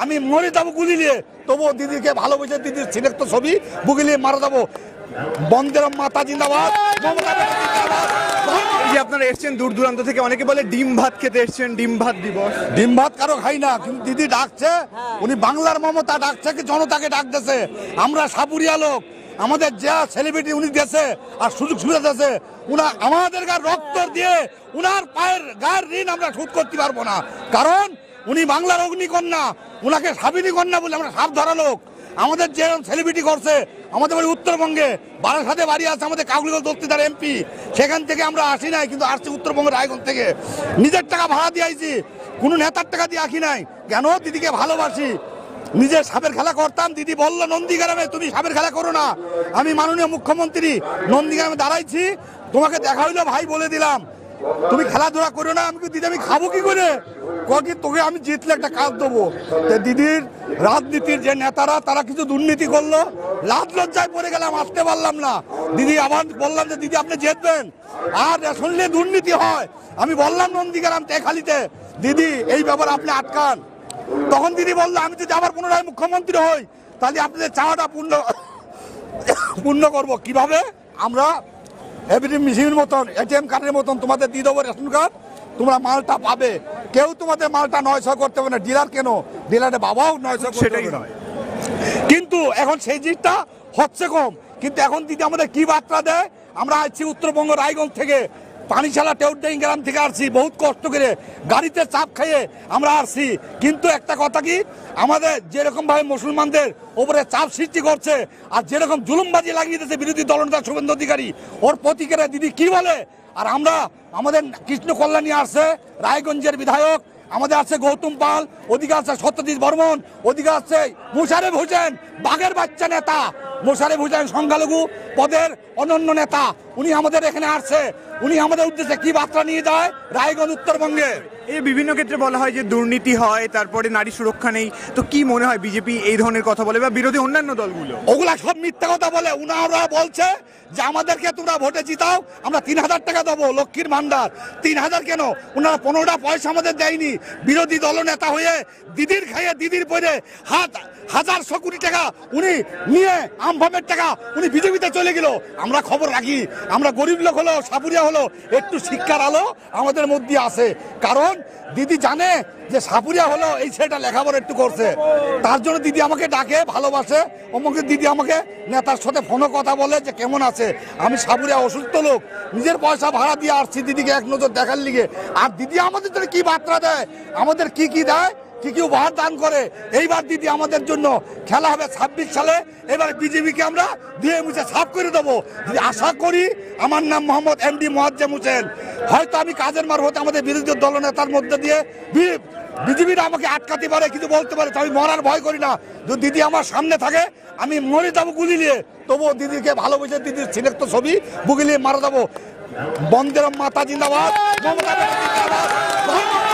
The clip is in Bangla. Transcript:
আমি মরে যাবো গুলি নিয়ে, তবুও দিদিকে ভালোবেসে দিদির সিলেক্ট ছবি বুকে নিয়ে মারা যাবো। বন্দের মাতা জিন্দাবাদ, মমতা ব্যানার্জি জিন্দাবাদ। এই যে আপনারা এসছেন দূর দূরান্ত থেকে, অনেকে বলে ডিম ভাত খেতে এসছেন, ডিম ভাত দিবস। ডিম ভাত কারো খাই না, কিন্তু দিদি ডাকছে, উনি বাংলার মমতা ডাকছে কি জনতাকে ডাকতেছে। আমরা সাপুরিয়া লোক, আমাদের যা সেলিব্রিটি উনি দেশে আর সুযোগ সুবিধা দেশে, উনা আমাদের গায়ে রক্ত দিয়ে উনার পায়ের গায়ের ঋণ আমরা শোধ করতে পারবো না, কারণ উনি বাংলার অগ্নিকন্যা, উনাকে সাবিনী কন্যা বলে আমরা সাপ ধরা লোক। আমাদের যে সেলিব্রিটি করছে, আমাদের বাড়ি উত্তরবঙ্গে, বারাসাতে বাড়ি আছে আমাদের কাকুলিগঞ্জ দস্তিদার এমপি, সেখান থেকে আমরা আসি নাই, কিন্তু আসছি উত্তরবঙ্গের রায়গঞ্জ থেকে। নিজের টাকা ভাড়া দিয়ে আইছি, কোনো নেতার টাকা দিয়ে আঁকি নাই। কেন? দিদিকে ভালোবাসি, নিজের সাপের খেলা করতাম। দিদি বললো নন্দীগ্রামে তুমি সাপের খেলা করো না, আমি মাননীয় মুখ্যমন্ত্রী নন্দীগ্রামে দাঁড়াইছি, তোমাকে দেখা হইলো ভাই বলে দিলাম তুমি খেলাধুলা করো না। আমি দিদি আমি খাবো কি করে, কি তোকে আমি জিতলে একটা কাজ দেবো। দিদির রাজনীতির যে নেতারা তারা কিছু দুর্নীতি করলো, লাজ লজ্জায় পড়ে গেলাম, আসতে পারলাম না। দিদি আবার বললাম যে দিদি আপনি জিতবেন, আর শুনলে দুর্নীতি হয়। আমি বললাম নন্দীগ্রাম তেখালিতে দিদি এই ব্যাপার আপনি আটকান। তখন দিদি বললো আমি যদি আবার পুনরায় মুখ্যমন্ত্রী হই তাহলে আপনাদের চাওয়াটা পূর্ণ করবো। কিভাবে? আমরা এবিডি মেশিনের মতন, এটিএম কার্ডের মতন তোমাদের দিয়ে দেবো রেশন কার্ড, তোমরা মালটা পাবে। কেউ তোমাদের মালটা 900 করতে হবে না। ডিলার কেন? ডিলারের বাবাও 900 করতে হবে না। কিন্তু এখন সেই জিনিসটা হচ্ছে কম। কিন্তু এখন দিদি আমাদের কি বার্তা দেয়? আমরা আসছি উত্তরবঙ্গ রায়গঞ্জ থেকে, পানিশালা টেউডাইন গ্রাম থেকে আসছি, বহুত কষ্ট করে গাড়িতে চাপ খাইয়ে আমরা আসছি। কিন্তু একটা কথা কি, আমাদের যেরকম ভাবে মুসলমানদের ওপরে চাপ সৃষ্টি করছে আর যেরকম জুলুমবাজি লাগিয়ে দিয়েছে বিরোধী দলনেতা শুভেন্দু অধিকারী, ওর প্রতিক্রিয়া দিদি কি বলে? আর আমরা আমাদের কৃষ্ণ কল্যাণী আসছে রায়গঞ্জের বিধায়ক, আমাদের আছে গৌতম পাল, ওদিকে আছে সত্যজিৎ বর্মন, ওদিকে আছে মোশারেফ হোসেন, বাঘের বাচ্চা নেতা মোশারেফ হোসেন, সংখ্যালঘু পদের অনন্য নেতা। উনি আমাদের এখানে আসছে, উনি আমাদের উদ্দেশ্যে কি বার্তা নিয়ে যায় রায়গঞ্জ উত্তরবঙ্গে? এই বিভিন্ন ক্ষেত্রে বলা হয় যে দুর্নীতি হয়, তারপরে নারী সুরক্ষা নেই। তো কি মনে হয় বিজেপি এই ধরনের কথা বলে বা বিরোধী অন্যান্য দলগুলো? ওগুলা সব মিথ্যা কথা বলে। উনারা বলছে যে আমাদেরকে তোমরা ভোটে জিতাও, আমরা 3000 টাকা দেবো, লক্ষ্মীর ভান্ডার। 3000 কেন? উনারা 15টা পয়সা আমাদের দেয়নি। বিরোধী দলনেতা হয়ে দিদির খাইয়ে দিদির পরে হাজার কোটি টাকা উনি নিয়ে আমভাবের টাকা উনি বিজেপিতে চলে গেল। আমরা খবর রাখি, আমরা গরিব লোক হলো, সাপুরিয়া হলো, একটু শিক্ষার আলো আমাদের মধ্যে আছে। কারণ দিদি জানে যে সাপুরিয়া হলো এই ছেলেটা লেখাপড়া একটু করছে, তার জন্য দিদি আমাকে ডাকে, ভালোবাসে। অমুকে দিদি আমাকে নেতার সাথে ফোনে কথা বলে যে কেমন আছে। আমি সাপুরিয়া অসুস্থ লোক, নিজের পয়সা ভাড়া দিয়ে আসছি দিদিকে এক নজর দেখার লিগে। আর দিদি আমাদের জন্য কি বার্তা দেয়, আমাদের কি কি দেয়, কি কি উপহার দান করে। এইবার দিদি আমাদের জন্য খেলা হবে 26 সালে, এবার বিজেপিকে আমরা দিয়ে মুছে সাফ করে দেবো। আশা করি, আমার নাম মোহাম্মদ এমডি মোয়াজ্জেম হোসেন। হয়তো আমি কাজের মারফত আমাদের বিরোধী দলনেতার মধ্যে দিয়ে বিজেপিরা আমাকে আটকাতে পারে, কিছু বলতে পারে, আমি মরার ভয় করি না। যদি দিদি আমার সামনে থাকে আমি মরে যাবো গুলি নিয়ে, তবুও দিদিকে ভালোবেসে দিদির সিলেক্ট ছবি বুকে নিয়ে মারা যাবো। বন্দের মাতা জিন্দাবাদ, মমতা ব্যানার্জি জিন্দাবাদ।